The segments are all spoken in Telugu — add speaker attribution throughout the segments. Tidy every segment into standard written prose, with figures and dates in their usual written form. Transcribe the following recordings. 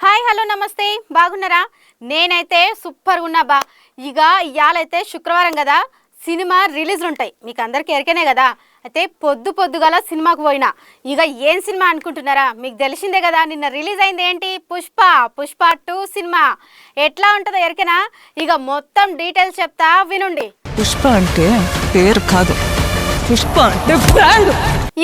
Speaker 1: హాయ్ హలో నమస్తే బాగున్నారా? నేనైతే సూపర్ ఉన్నా బా. ఇక ఇవాళైతే శుక్రవారం కదా, సినిమా రిలీజ్ ఉంటాయి, మీకు అందరికీ ఎరికనే కదా. అయితే పొద్దుగల సినిమాకు పోయినా. ఇక ఏం సినిమా అనుకుంటున్నారా? మీకు తెలిసిందే కదా, నిన్న రిలీజ్ అయింది ఏంటి, పుష్ప 2 సినిమా. ఎట్లా ఉంటుందో ఎరికనా? ఇక మొత్తం డీటెయిల్స్ చెప్తా వినుండి.
Speaker 2: పుష్ప అంటే పేరు కాదు, పుష్ప అంటే బ్రాండ్.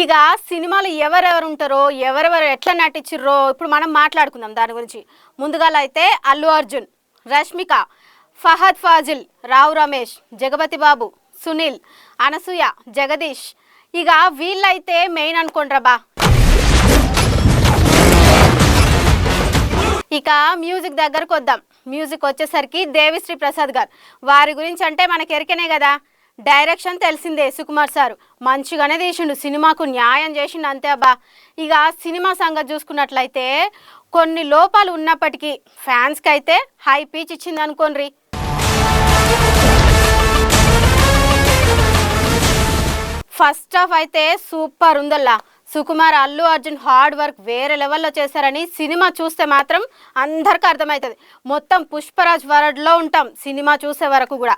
Speaker 1: ఇక సినిమాలు ఎవరెవరు ఉంటారో, ఎవరెవరు ఎట్లా నటించిర్రో ఇప్పుడు మనం మాట్లాడుకుందాం దాని గురించి. ముందుగా అయితే అల్లు అర్జున్, రష్మిక, ఫహద్ ఫాజిల్, రావు రమేష్, జగపతి బాబు, సునీల్, అనసూయ, జగదీష్. ఇక వీళ్ళైతే మెయిన్ అనుకోండ్రబా. ఇక మ్యూజిక్ దగ్గరకు వద్దాం. మ్యూజిక్ వచ్చేసరికి దేవిశ్రీ ప్రసాద్ గారు. వారి గురించి అంటే మనకి ఎరికనే కదా. డైరెక్షన్ తెలిసిందే, సుకుమార్ సార్ మంచిగానే తీసిండు, సినిమాకు న్యాయం చేసిండు అంతే అబ్బా. ఇక సినిమా సంగతి చూసుకున్నట్లయితే కొన్ని లోపాలు ఉన్నప్పటికీ ఫ్యాన్స్కి అయితే హై పీచ్ ఇచ్చింది అనుకోండి. ఫస్ట్ హాఫ్ అయితే సూపర్ ఉందల్లా. సుకుమార్ అల్లు అర్జున్ హార్డ్ వర్క్ వేరే లెవెల్లో చేశారని సినిమా చూస్తే మాత్రం అందరికీ అర్థమవుతుంది. మొత్తం పుష్పరాజ్ వరల్డ్లో ఉంటాం సినిమా చూసే వరకు కూడా.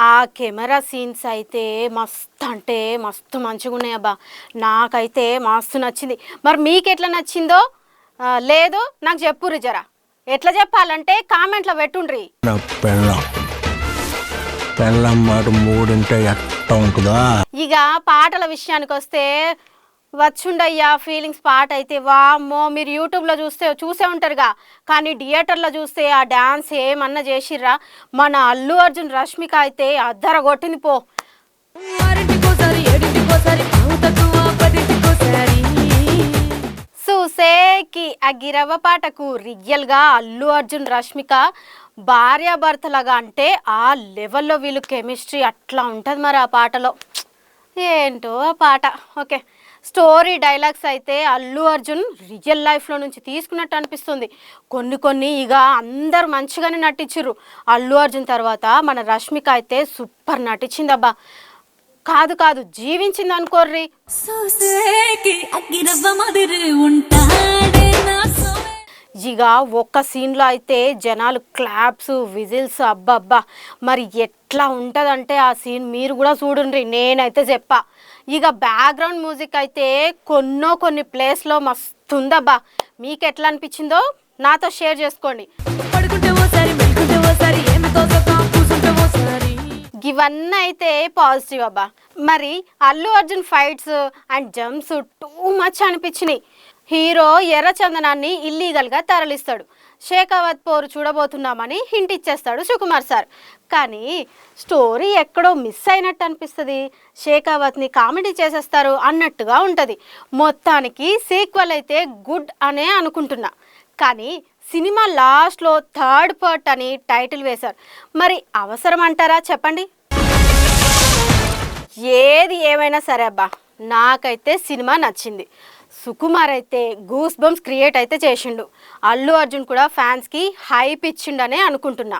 Speaker 1: ఆ కెమెరా సీన్స్ అయితే మస్తు అంటే మస్తు మంచిగా ఉన్నాయి అబ్బా. నాకైతే మస్తు నచ్చింది. మరి మీకు ఎట్లా నచ్చిందో లేదు నాకు చెప్పుర్రి జరా. ఎట్లా చెప్పాలంటే కామెంట్లో పెట్టుండ్రి. ఇక పాటల విషయానికి వస్తే వచ్చుండయ్యా ఫీలింగ్స్ పాట అయితే వామ్మో, మీరు యూట్యూబ్లో చూసే ఉంటారుగా, కానీ థియేటర్లో చూస్తే ఆ డ్యాన్స్ ఏమన్నా చేసిర్రా. మన అల్లు అర్జున్ రష్మిక అయితే అద్దర కొట్టింది పో. చూసేకి అగిరవ పాటకు రియల్గా అల్లు అర్జున్ రష్మిక భార్యాభర్తలాగా, అంటే ఆ లెవెల్లో వీళ్ళు కెమిస్ట్రీ అట్లా ఉంటుంది మరి ఆ పాటలో. ఏంటో ఆ పాట. ఓకే, స్టోరీ డైలాగ్స్ అయితే అల్లు అర్జున్ రియల్ లైఫ్లో నుంచి తీసుకున్నట్టు అనిపిస్తుంది. కొన్ని ఇక అందరు మంచిగానే నటించిర్రు. అల్లు అర్జున్ తర్వాత మన రష్మిక అయితే సూపర్ నటించింది అబ్బా. కాదు జీవించింది అనుకోర్రి. ఇక ఒక్క సీన్లో అయితే జనాలు క్లాప్స్ విజిల్స్ అబ్బబ్బా. మరి ఎట్లా ఉంటుందంటే ఆ సీన్ మీరు కూడా చూడండి, నేనైతే చెప్పా. ఇక బ్యాక్గ్రౌండ్ మ్యూజిక్ అయితే కొన్ని ప్లేస్లో మస్తు ఉందబ్బా. మీకు ఎట్లా అనిపించిందో నాతో షేర్ చేసుకోండి. ఇవన్నీ అయితే పాజిటివ్ అబ్బా. మరి Allu Arjun fights and jumps too much అనిపించినాయి. హీరో ఎర్రచందనాన్ని ఇల్లీగల్గా తరలిస్తాడు, షేకావత్ పోరు చూడబోతున్నామని హింట్ ఇచ్చేస్తాడు సుకుమార్ సార్. కానీ స్టోరీ ఎక్కడో మిస్ అయినట్టు అనిపిస్తుంది. షేకావత్ని కామెడీ చేసేస్తారు అన్నట్టుగా ఉంటుంది. మొత్తానికి సీక్వెల్ అయితే గుడ్ అనే అనుకుంటున్నా. కానీ సినిమా లాస్ట్లో థర్డ్ పార్ట్ అని టైటిల్ వేశారు. మరి అవసరం అంటారా చెప్పండి? ఏది ఏమైనా సరే అబ్బా, నాకైతే సినిమా నచ్చింది. సుకుమార్ అయితే గూస్ బంప్స్ క్రియేట్ అయితే చేసిండు. అల్లు అర్జున్ కూడా ఫ్యాన్స్కి హైప్ ఇచ్చిండనే అనుకుంటున్నా.